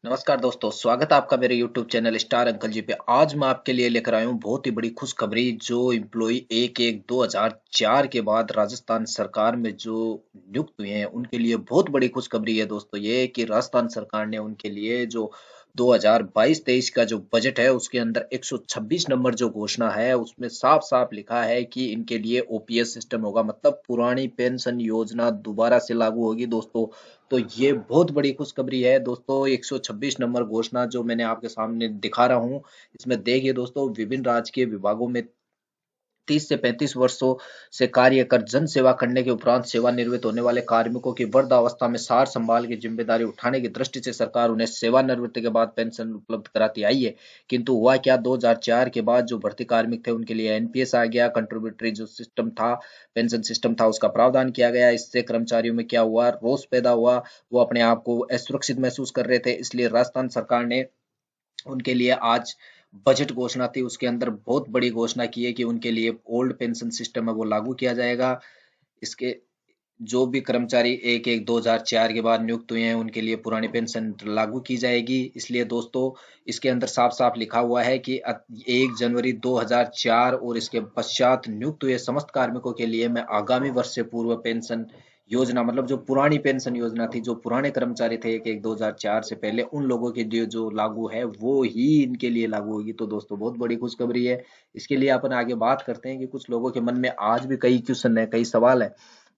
नमस्कार दोस्तों, स्वागत है आपका मेरे YouTube चैनल स्टार अंकल जी पे। आज मैं आपके लिए लेकर आया हूँ बहुत ही बड़ी खुशखबरी। जो एम्प्लॉई 1/1/2004 के बाद राजस्थान सरकार में जो नियुक्त हुए हैं उनके लिए बहुत बड़ी खुशखबरी है दोस्तों। ये कि राजस्थान सरकार ने उनके लिए जो 2022-23 का जो बजट है उसके अंदर 126 नंबर जो घोषणा है उसमें साफ साफ लिखा है कि इनके लिए ओपीएस सिस्टम होगा, मतलब पुरानी पेंशन योजना दोबारा से लागू होगी दोस्तों। तो ये बहुत बड़ी खुशखबरी है दोस्तों। 126 नंबर घोषणा जो मैंने आपके सामने दिखा रहा हूँ, इसमें देखिए दोस्तों, विभिन्न राजकीय विभागों में 30 से 35 वर्षों से कार्य कर जन सेवा करने के उपरांत सेवानिवृत्त होने वाले कार्मिकों की वृद्धावस्था में सार संभाल की जिम्मेदारी उठाने की दृष्टि से सरकार उन्हें सेवानिवृत्ति के बाद पेंशन उपलब्ध कराती आई है। किंतु हुआ क्या, 2004 के बाद जो भर्ती कार्मिक थे उनके लिए एनपीएस आ गया, कंट्रीब्यूटरी जो सिस्टम था, पेंशन सिस्टम था, उसका प्रावधान किया गया। इससे कर्मचारियों में क्या हुआ, रोष पैदा हुआ, वो अपने आप को असुरक्षित महसूस कर रहे थे। इसलिए राजस्थान सरकार ने उनके लिए आज बजट घोषणा थी, उसके अंदर बहुत बड़ी घोषणा की है कि उनके लिए ओल्ड पेंशन सिस्टम है वो लागू किया जाएगा। इसके जो भी कर्मचारी 1/1/2004 के बाद नियुक्त हुए हैं उनके लिए पुरानी पेंशन लागू की जाएगी। इसलिए दोस्तों, इसके अंदर साफ साफ लिखा हुआ है कि 1 जनवरी 2004 और इसके पश्चात नियुक्त हुए समस्त कार्मिकों के लिए मैं आगामी वर्ष से पूर्व पेंशन योजना, मतलब जो पुरानी पेंशन योजना थी, जो पुराने कर्मचारी थे 1/1/2004 से पहले, उन लोगों के लिए जो लागू है वो ही इनके लिए लागू होगी। तो दोस्तों, बहुत बड़ी खुशखबरी है। इसके लिए अपन आगे बात करते हैं कि कुछ लोगों के मन में आज भी कई क्वेश्चन है, कई सवाल है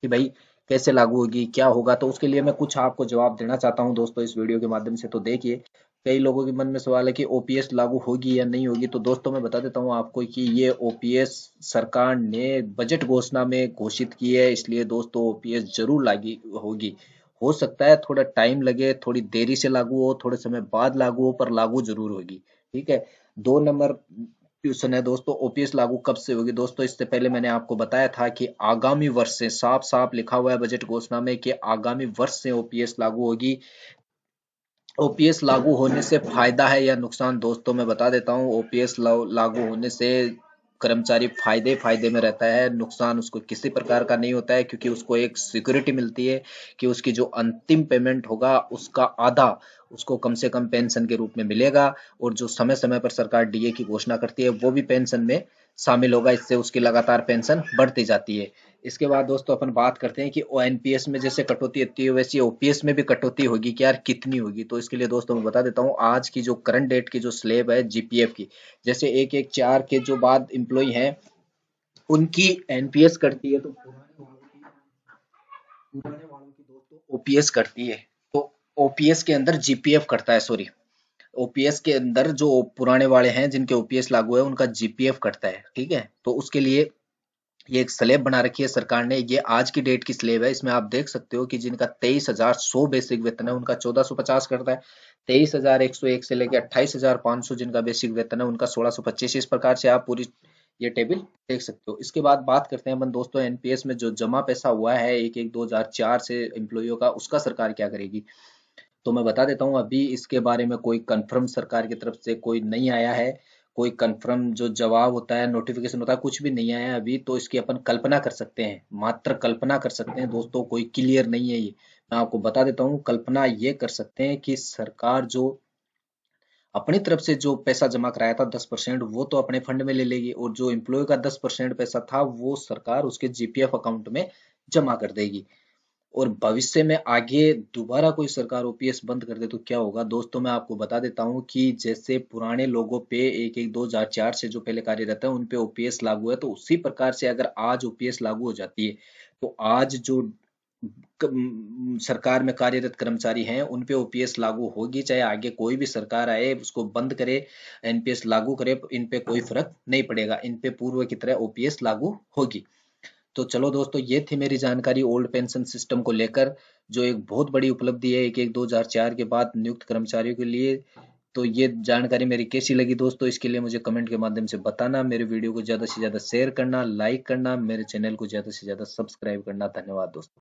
कि भाई कैसे लागू होगी, क्या होगा। तो उसके लिए मैं कुछ आपको जवाब देना चाहता हूं दोस्तों इस वीडियो के माध्यम से। तो देखिए, कई लोगों के मन में सवाल है कि ओपीएस लागू होगी या नहीं होगी। तो दोस्तों, मैं बता देता हूं आपको कि ये ओपीएस सरकार ने बजट घोषणा में घोषित की है, इसलिए दोस्तों ओपीएस जरूर लागू होगी। हो सकता है थोड़ा टाइम लगे, थोड़ी देरी से लागू हो, थोड़े समय बाद लागू हो, पर लागू जरूर होगी। ठीक है। 2 नंबर क्वेश्चन है दोस्तों, ओपीएस लागू कब से होगी। दोस्तों, इससे पहले मैंने आपको बताया था कि आगामी वर्ष से, साफ साफ लिखा हुआ है बजट घोषणा में कि आगामी वर्ष से ओपीएस लागू होगी। ओपीएस लागू होने से फायदा है या नुकसान, दोस्तों मैं बता देता हूँ। ओपीएस लागू होने से कर्मचारी फायदे फायदे में रहता है, नुकसान उसको किसी प्रकार का नहीं होता है, क्योंकि उसको एक सिक्योरिटी मिलती है कि उसकी जो अंतिम पेमेंट होगा उसका आधा उसको कम से कम पेंशन के रूप में मिलेगा। और जो समय समय पर सरकार डीए की घोषणा करती है वो भी पेंशन में शामिल होगा, इससे उसकी लगातार पेंशन बढ़ती जाती है। इसके बाद दोस्तों, अपन बात करते हैं कि एनपीएस में जैसे कटौती होती है वैसे ओपीएस में भी कटौती होगी क्या, यार कितनी होगी। तो इसके लिए दोस्तों मैं बता देता हूँ, आज की जो करंट डेट की जो स्लेब है जीपीएफ की, जैसे 1/1/4 के जो बाद एम्प्लॉय हैं उनकी एनपीएस कटती है, तो पुराने वालों की दोस्तों ओपीएस करती है। तो ओपीएस के अंदर जीपीएफ करता है, सॉरी, ओपीएस के अंदर जो पुराने वाले हैं जिनके ओपीएस लागू है उनका जीपीएफ कटता है। ठीक है। तो उसके लिए ये एक स्लेब बना रखी है सरकार ने। ये आज की डेट की स्लेब है। इसमें आप देख सकते हो कि जिनका 23,100 बेसिक वेतन है उनका 1450 करता है। 23,101 से लेकर 28,500 जिनका बेसिक वेतन है उनका 1625। इस प्रकार से आप पूरी ये टेबल देख सकते हो। इसके बाद बात करते हैं अपन दोस्तों, एनपीएस में जो जमा पैसा हुआ है 1/1/2004 से एम्प्लॉइयों का, उसका सरकार क्या करेगी। तो मैं बता देता हूँ, अभी इसके बारे में कोई कंफर्म सरकार की तरफ से कोई नहीं आया है। कोई कंफर्म जो जवाब होता है, नोटिफिकेशन होता है, कुछ भी नहीं आया है अभी। तो इसकी अपन कल्पना कर सकते हैं, मात्र कल्पना कर सकते हैं दोस्तों, कोई क्लियर नहीं है ये। मैं आपको बता देता हूँ, कल्पना ये कर सकते हैं कि सरकार जो अपनी तरफ से जो पैसा जमा कराया था 10%, वो तो अपने फंड में ले लेगी, और जो एम्प्लॉय का 10% पैसा था वो सरकार उसके जीपीएफ अकाउंट में जमा कर देगी। और भविष्य में आगे दोबारा कोई सरकार ओपीएस बंद कर दे तो क्या होगा दोस्तों, मैं आपको बता देता हूँ कि जैसे पुराने लोगों पे 1/1/2004 से जो पहले कार्यरत है उन पे ओपीएस लागू है, तो उसी प्रकार से अगर आज ओपीएस लागू हो जाती है तो आज जो सरकार में कार्यरत कर्मचारी हैं उन पे ओपीएस लागू होगी, चाहे आगे कोई भी सरकार आए उसको बंद करे, एनपीएस लागू करे, इन पे कोई फर्क नहीं पड़ेगा, इन पे पूर्व की तरह ओपीएस लागू होगी। तो चलो दोस्तों, ये थी मेरी जानकारी ओल्ड पेंशन सिस्टम को लेकर, जो एक बहुत बड़ी उपलब्धि है 1/1/2004 के बाद नियुक्त कर्मचारियों के लिए। तो ये जानकारी मेरी कैसी लगी दोस्तों, इसके लिए मुझे कमेंट के माध्यम से बताना। मेरे वीडियो को ज़्यादा से ज़्यादा शेयर करना, लाइक करना, मेरे चैनल को ज़्यादा से ज़्यादा सब्सक्राइब करना। धन्यवाद दोस्तों।